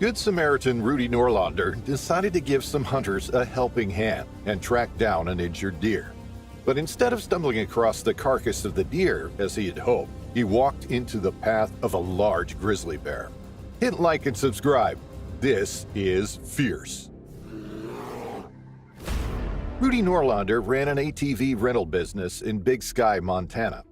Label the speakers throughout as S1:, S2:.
S1: Good Samaritan Rudy Noorlander decided to give some hunters a helping hand and track down an injured deer. But instead of stumbling across the carcass of the deer as he had hoped, he walked into the path of a large grizzly bear. Hit like and subscribe. This is Fierce. Rudy Noorlander ran an ATV rental business in Big Sky, Montana.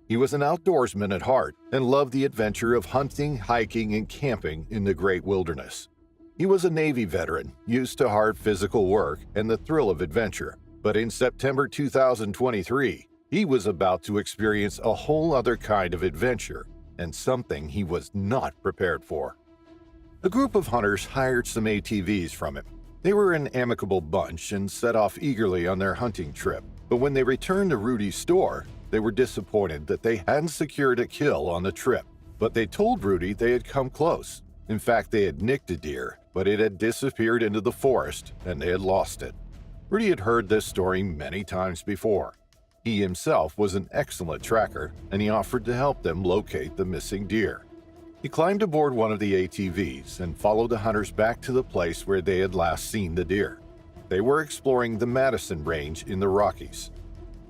S1: He was an outdoorsman at heart and loved the adventure of hunting, hiking, and camping in the great wilderness. He was a Navy veteran, used to hard physical work and the thrill of adventure. But in September 2023, he was about to experience a whole other kind of adventure and something he was not prepared for. A group of hunters hired some ATVs from him. They were an amicable bunch and set off eagerly on their hunting trip. But when they returned to Rudy's store, they were disappointed that they hadn't secured a kill on the trip. But they told Rudy they had come close. In fact, they had nicked a deer, but it had disappeared into the forest and they had lost it. Rudy had heard this story many times before. He himself was an excellent tracker, and he offered to help them locate the missing deer. He climbed aboard one of the ATVs and followed the hunters back to the place where they had last seen the deer. They were exploring the Madison Range in the Rockies.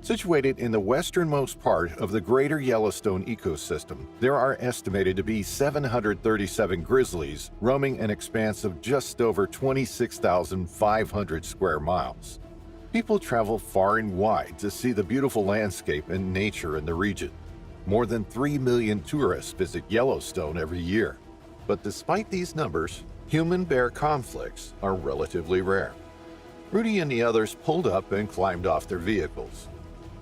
S1: Situated in the westernmost part of the greater Yellowstone ecosystem, there are estimated to be 737 grizzlies roaming an expanse of just over 26,500 square miles. People travel far and wide to see the beautiful landscape and nature in the region. More than 3 million tourists visit Yellowstone every year. But despite these numbers, human-bear conflicts are relatively rare. Rudy and the others pulled up and climbed off their vehicles.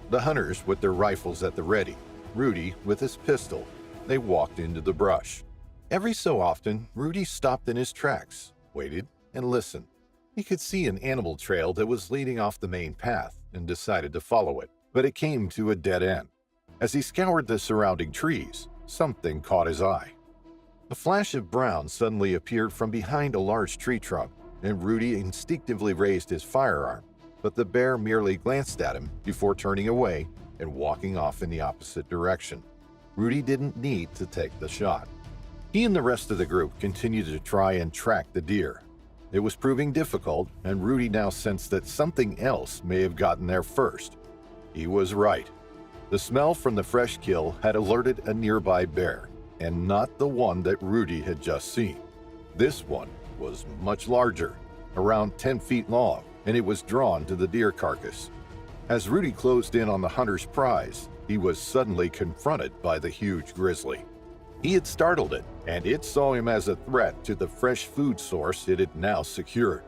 S1: The hunters with their rifles at the ready, Rudy with his pistol. They walked into the brush. Every so often, Rudy stopped in his tracks, waited, and listened. He could see an animal trail that was leading off the main path and decided to follow it, but it came to a dead end. As he scoured the surrounding trees, something caught his eye. A flash of brown suddenly appeared from behind a large tree trunk, and Rudy instinctively raised his firearm. But the bear merely glanced at him before turning away and walking off in the opposite direction. Rudy didn't need to take the shot. He and the rest of the group continued to try and track the deer. It was proving difficult, and Rudy now sensed that something else may have gotten there first. He was right. The smell from the fresh kill had alerted a nearby bear, and not the one that Rudy had just seen. This one was much larger, around 10 feet long, and it was drawn to the deer carcass. As Rudy closed in on the hunter's prize, he was suddenly confronted by the huge grizzly. He had startled it, and it saw him as a threat to the fresh food source it had now secured.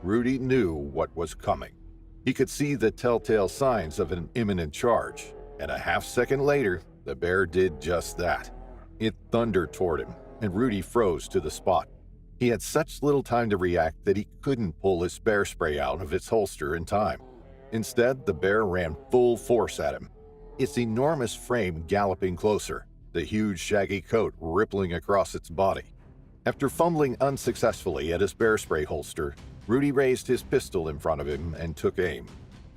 S1: Rudy knew what was coming. He could see the telltale signs of an imminent charge, and a half-second later, the bear did just that. It thundered toward him, and Rudy froze to the spot. He had such little time to react that he couldn't pull his bear spray out of its holster in time. Instead, the bear ran full force at him, its enormous frame galloping closer, the huge shaggy coat rippling across its body. After fumbling unsuccessfully at his bear spray holster, Rudy raised his pistol in front of him and took aim.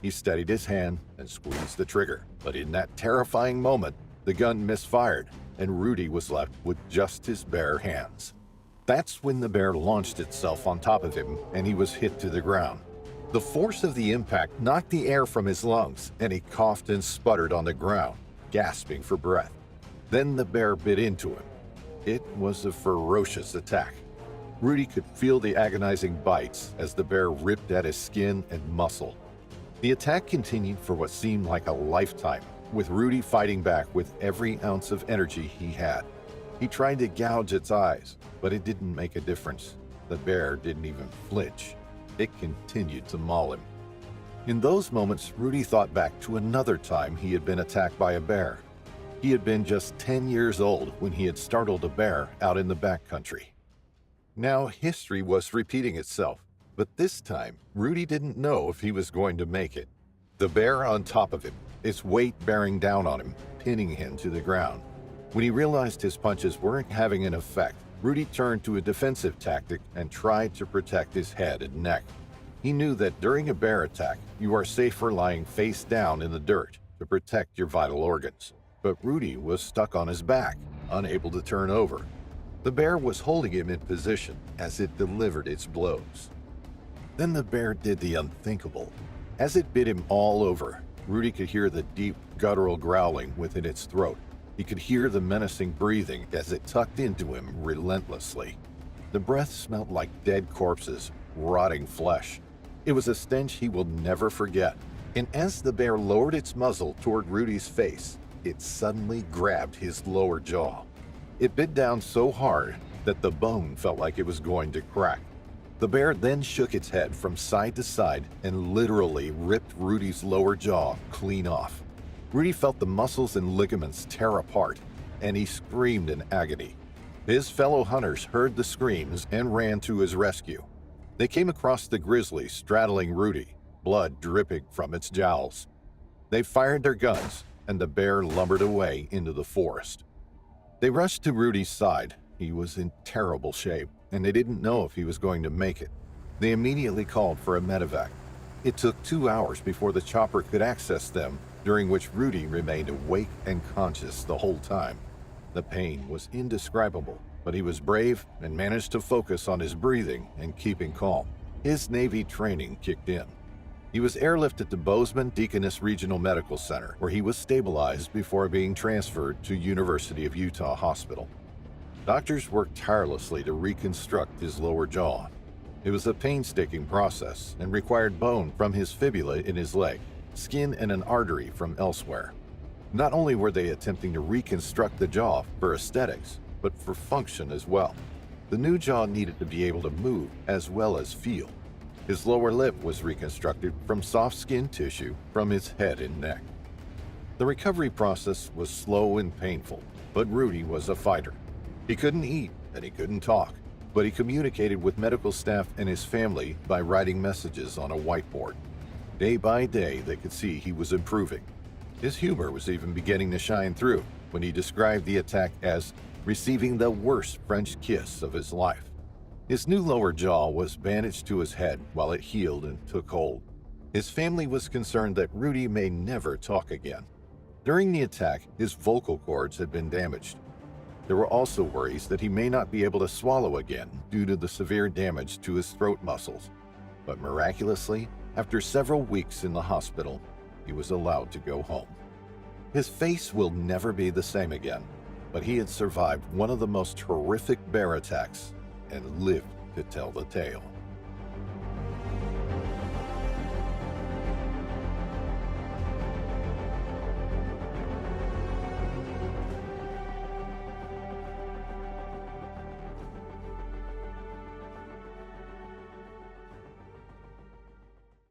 S1: He steadied his hand and squeezed the trigger, but in that terrifying moment, the gun misfired, and Rudy was left with just his bare hands. That's when the bear launched itself on top of him and he was hit to the ground. The force of the impact knocked the air from his lungs and he coughed and sputtered on the ground, gasping for breath. Then the bear bit into him. It was a ferocious attack. Rudy could feel the agonizing bites as the bear ripped at his skin and muscle. The attack continued for what seemed like a lifetime, with Rudy fighting back with every ounce of energy he had. He tried to gouge its eyes, but it didn't make a difference. The bear didn't even flinch. It continued to maul him. In those moments, Rudy thought back to another time he had been attacked by a bear. He had been just 10 years old when he had startled a bear out in the backcountry. Now history was repeating itself, but this time, Rudy didn't know if he was going to make it. The bear on top of him, its weight bearing down on him, pinning him to the ground. When he realized his punches weren't having an effect, Rudy turned to a defensive tactic and tried to protect his head and neck. He knew that during a bear attack, you are safer lying face down in the dirt to protect your vital organs. But Rudy was stuck on his back, unable to turn over. The bear was holding him in position as it delivered its blows. Then the bear did the unthinkable. As it bit him all over, Rudy could hear the deep, guttural growling within its throat. He could hear the menacing breathing as it tucked into him relentlessly. The breath smelled like dead corpses, rotting flesh. It was a stench he will never forget. And as the bear lowered its muzzle toward Rudy's face, it suddenly grabbed his lower jaw. It bit down so hard that the bone felt like it was going to crack. The bear then shook its head from side to side and literally ripped Rudy's lower jaw clean off. Rudy felt the muscles and ligaments tear apart, and he screamed in agony. His fellow hunters heard the screams and ran to his rescue. They came across the grizzly straddling Rudy, blood dripping from its jowls. They fired their guns, and the bear lumbered away into the forest. They rushed to Rudy's side. He was in terrible shape, and they didn't know if he was going to make it. They immediately called for a medevac. It took 2 hours before the chopper could access them, during which Rudy remained awake and conscious the whole time. The pain was indescribable, but he was brave and managed to focus on his breathing and keeping calm. His Navy training kicked in. He was airlifted to Bozeman Deaconess Regional Medical Center, where he was stabilized before being transferred to University of Utah Hospital. Doctors worked tirelessly to reconstruct his lower jaw. It was a painstaking process and required bone from his fibula in his leg, skin and an artery from elsewhere. Not only were they attempting to reconstruct the jaw for aesthetics, but for function as well. The new jaw needed to be able to move as well as feel. His lower lip was reconstructed from soft skin tissue from his head and neck. The recovery process was slow and painful, but Rudy was a fighter. He couldn't eat and he couldn't talk, but he communicated with medical staff and his family by writing messages on a whiteboard. Day by day, they could see he was improving. His humor was even beginning to shine through when he described the attack as receiving the worst French kiss of his life. His new lower jaw was bandaged to his head while it healed and took hold. His family was concerned that Rudy may never talk again. During the attack, his vocal cords had been damaged. There were also worries that he may not be able to swallow again due to the severe damage to his throat muscles. But miraculously, after several weeks in the hospital, he was allowed to go home. His face will never be the same again, but he had survived one of the most horrific bear attacks and lived to tell the tale.